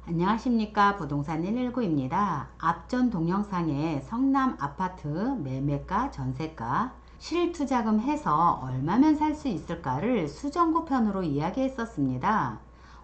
안녕하십니까. 부동산 119입니다. 앞전 동영상에 성남 아파트 매매가 전세가 실투자금 해서 얼마면 살 수 있을까를 수정구 편으로 이야기했었습니다.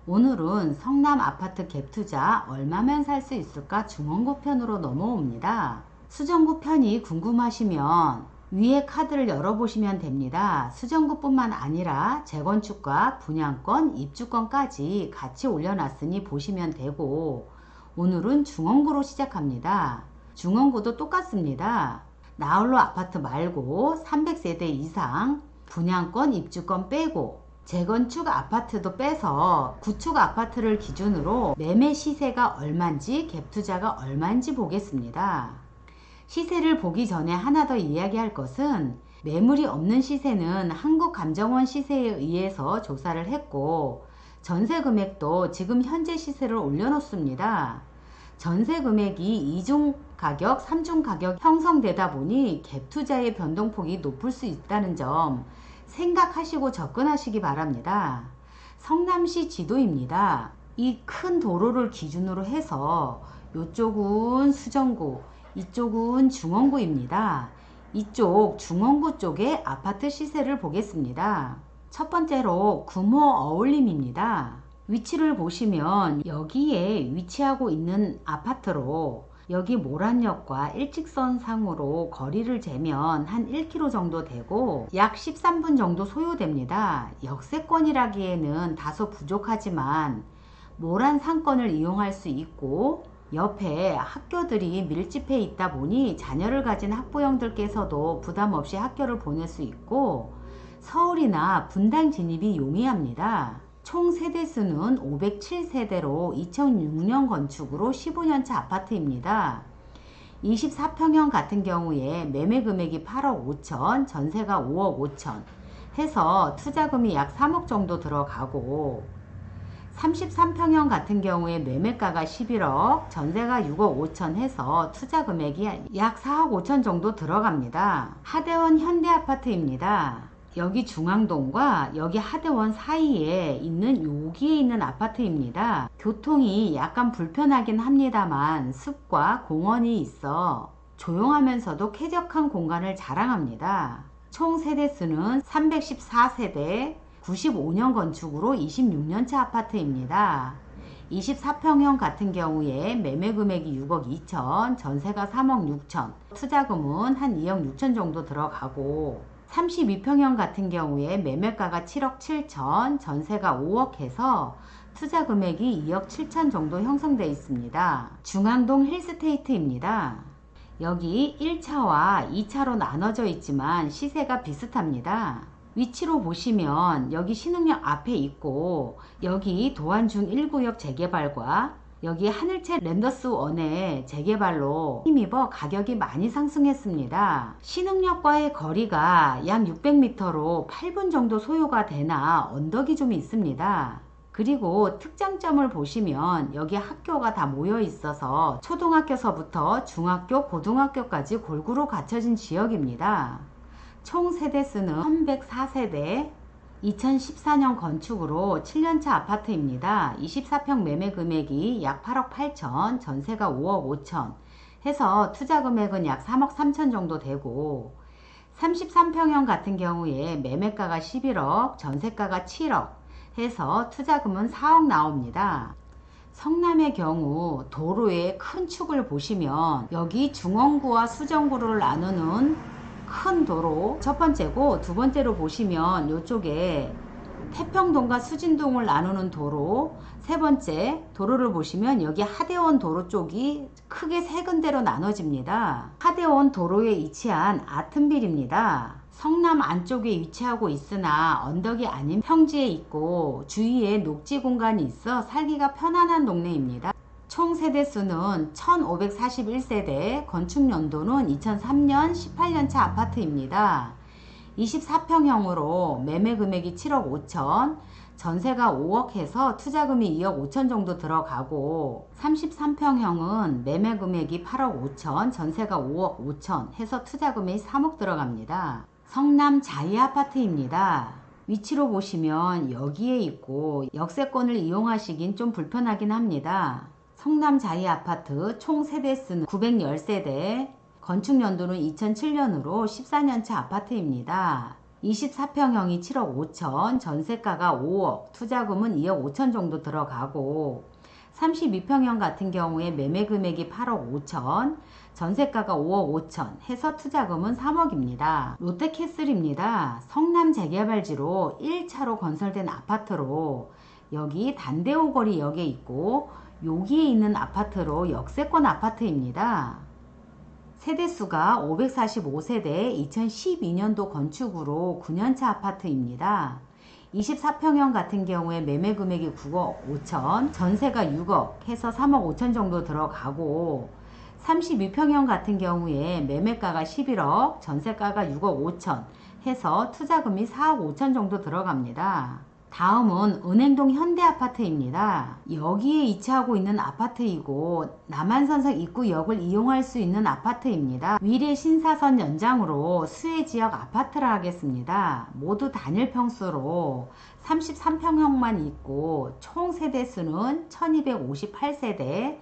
오늘은 성남 아파트 갭투자 얼마면 살 수 있을까 중원구 편으로 넘어옵니다. 수정구 편이 궁금하시면 위에 카드를 열어보시면 됩니다. 수정구뿐만 아니라 재건축과 분양권, 입주권까지 같이 올려놨으니 보시면 되고, 오늘은 중원구로 시작합니다. 중원구도 똑같습니다. 나홀로 아파트 말고 300세대 이상 분양권, 입주권 빼고 재건축 아파트도 빼서 구축 아파트를 기준으로 매매 시세가 얼만지 갭투자가 얼만지 보겠습니다. 시세를 보기 전에 하나 더 이야기할 것은 매물이 없는 시세는 한국감정원 시세에 의해서 조사를 했고 전세 금액도 지금 현재 시세를 올려놓습니다. 전세 금액이 2중 가격, 3중 가격 형성되다 보니 갭투자의 변동폭이 높을 수 있다는 점 생각하시고 접근하시기 바랍니다. 성남시 지도입니다. 이 큰 도로를 기준으로 해서 이쪽은 수정구, 이쪽은 중원구입니다. 이쪽 중원구 쪽의 아파트 시세를 보겠습니다. 첫 번째로 구모 어울림입니다. 위치를 보시면 여기에 위치하고 있는 아파트로 여기 모란역과 일직선 상으로 거리를 재면 한 1km 정도 되고 약 13분 정도 소요됩니다. 역세권이라기에는 다소 부족하지만 모란 상권을 이용할 수 있고 옆에 학교들이 밀집해 있다 보니 자녀를 가진 학부형들께서도 부담 없이 학교를 보낼 수 있고 서울이나 분당 진입이 용이합니다. 총 세대수는 507세대로 2006년 건축으로 15년차 아파트입니다. 24평형 같은 경우에 매매 금액이 8억 5천, 전세가 5억 5천 해서 투자금이 약 3억 정도 들어가고 33평형 같은 경우에 매매가가 11억, 전세가 6억 5천 해서 투자 금액이 약 4억 5천 정도 들어갑니다. 하대원 현대아파트입니다. 여기 중앙동과 여기 하대원 사이에 있는 여기에 있는 아파트입니다. 교통이 약간 불편하긴 합니다만 숲과 공원이 있어 조용하면서도 쾌적한 공간을 자랑합니다. 총 세대수는 314세대, 95년 건축으로 26년차 아파트입니다. 24평형 같은 경우에 매매 금액이 6억 2천, 전세가 3억 6천, 투자금은 한 2억 6천 정도 들어가고 32평형 같은 경우에 매매가가 7억 7천, 전세가 5억 해서 투자 금액이 2억 7천 정도 형성되어 있습니다. 중앙동 힐스테이트입니다. 여기 1차와 2차로 나눠져 있지만 시세가 비슷합니다. 위치로 보시면 여기 신흥역 앞에 있고 여기 도안중 1구역 재개발과 여기 하늘채 랜더스원의 재개발로 힘입어 가격이 많이 상승했습니다. 신흥역과의 거리가 약 600m로 8분 정도 소요가 되나 언덕이 좀 있습니다. 그리고 특장점을 보시면 여기 학교가 다 모여 있어서 초등학교서부터 중학교, 고등학교까지 골고루 갖춰진 지역입니다. 총 세대수는 1104세대, 2014년 건축으로 7년차 아파트입니다. 24평 매매 금액이 약 8억 8천, 전세가 5억 5천 해서 투자 금액은 약 3억 3천 정도 되고 33평형 같은 경우에 매매가가 11억, 전세가가 7억 해서 투자금은 4억 나옵니다. 성남의 경우 도로의 큰 축을 보시면 여기 중원구와 수정구를 나누는 큰 도로 첫 번째고 두 번째로 보시면 이쪽에 태평동과 수진동을 나누는 도로 세 번째 도로를 보시면 여기 하대원 도로 쪽이 크게 세 군데로 나눠집니다. 하대원 도로에 위치한 아튼빌입니다. 성남 안쪽에 위치하고 있으나 언덕이 아닌 평지에 있고 주위에 녹지 공간이 있어 살기가 편안한 동네입니다. 총 세대수는 1541세대, 건축연도는 2003년 18년차 아파트입니다. 24평형으로 매매 금액이 7억 5천, 전세가 5억 해서 투자금이 2억 5천 정도 들어가고 33평형은 매매 금액이 8억 5천, 전세가 5억 5천 해서 투자금이 3억 들어갑니다. 성남 자이 아파트입니다. 위치로 보시면 여기에 있고 역세권을 이용하시긴 좀 불편하긴 합니다. 성남 자이 아파트 총 세대수는 910세대, 건축 연도는 2007년으로 14년차 아파트입니다. 24평형이 7억 5천, 전세가가 5억, 투자금은 2억 5천 정도 들어가고 32평형 같은 경우에 매매 금액이 8억 5천, 전세가가 5억 5천 해서 투자금은 3억입니다. 롯데캐슬입니다. 성남 재개발지로 1차로 건설된 아파트로 여기 단대오거리역에 있고 여기에 있는 아파트로 역세권 아파트입니다. 세대수가 545세대 2012년도 건축으로 9년차 아파트입니다. 24평형 같은 경우에 매매 금액이 9억 5천, 전세가 6억 해서 3억 5천 정도 들어가고 32평형 같은 경우에 매매가가 11억, 전세가가 6억 5천 해서 투자금이 4억 5천 정도 들어갑니다. 다음은 은행동 현대아파트입니다. 여기에 위치하고 있는 아파트이고 남한산성 입구역을 이용할 수 있는 아파트입니다. 위례 신사선 연장으로 수혜지역 아파트라 하겠습니다. 모두 단일 평수로 33평형만 있고 총 세대수는 1258세대,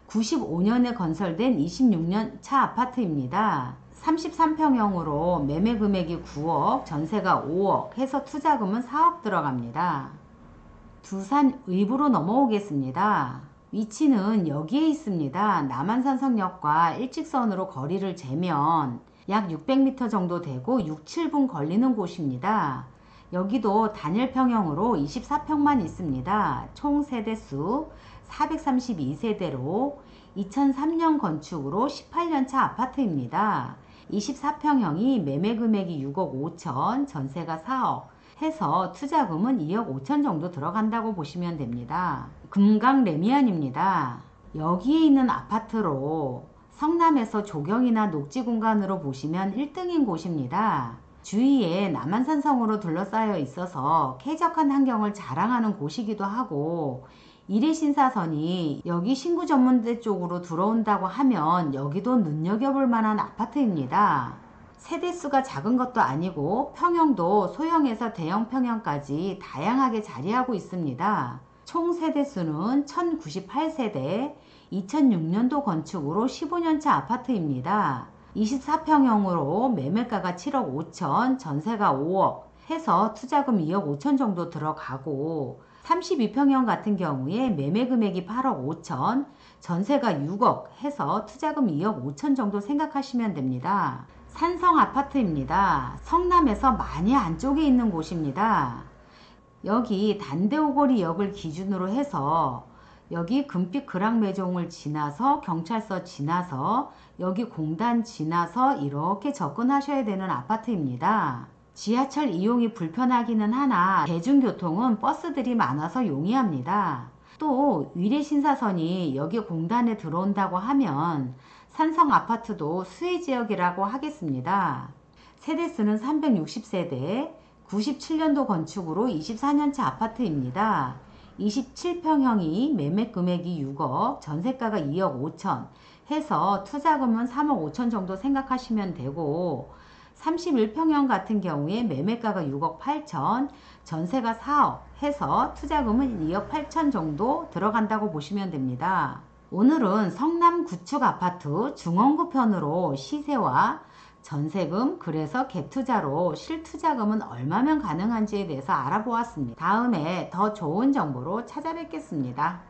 95년에 건설된 26년 차 아파트입니다. 33평형으로 매매 금액이 9억, 전세가 5억 해서 투자금은 4억 들어갑니다. 두산 의부로 넘어오겠습니다. 위치는 여기에 있습니다. 남한산성역과 일직선으로 거리를 재면 약 600m 정도 되고 6, 7분 걸리는 곳입니다. 여기도 단일 평형으로 24평만 있습니다. 총 세대수 432세대로 2003년 건축으로 18년차 아파트입니다. 24평형이 매매 금액이 6억 5천, 전세가 4억 해서 투자금은 2억 5천 정도 들어간다고 보시면 됩니다. 금강 레미안입니다. 여기에 있는 아파트로 성남에서 조경이나 녹지 공간으로 보시면 1등인 곳입니다. 주위에 남한산성으로 둘러싸여 있어서 쾌적한 환경을 자랑하는 곳이기도 하고 이레신사선이 여기 신구전문대 쪽으로 들어온다고 하면 여기도 눈여겨볼 만한 아파트입니다. 세대수가 작은 것도 아니고 평형도 소형에서 대형 평형까지 다양하게 자리하고 있습니다. 총 세대수는 1098세대, 2006년도 건축으로 15년차 아파트입니다. 24평형으로 매매가가 7억 5천, 전세가 5억 해서 투자금 2억 5천 정도 들어가고 32평형 같은 경우에 매매 금액이 8억 5천, 전세가 6억 해서 투자금 2억 5천 정도 생각하시면 됩니다. 산성 아파트입니다. 성남에서 많이 안쪽에 있는 곳입니다. 여기 단대오거리역을 기준으로 해서 여기 금빛 그랑매종을 지나서 경찰서 지나서 여기 공단 지나서 이렇게 접근하셔야 되는 아파트입니다. 지하철 이용이 불편하기는 하나 대중교통은 버스들이 많아서 용이합니다. 또 위례신사선이 여기 공단에 들어온다고 하면 산성 아파트도 수혜지역이라고 하겠습니다. 세대수는 360세대, 97년도 건축으로 24년차 아파트입니다. 27평형이 매매 금액이 6억, 전세가가 2억 5천 해서 투자금은 3억 5천 정도 생각하시면 되고 31평형 같은 경우에 매매가가 6억 8천, 전세가 4억 해서 투자금은 2억 8천 정도 들어간다고 보시면 됩니다. 오늘은 성남 구축 아파트 중원구 편으로 시세와 전세금, 그래서 갭투자로 실투자금은 얼마면 가능한지에 대해서 알아보았습니다. 다음에 더 좋은 정보로 찾아뵙겠습니다.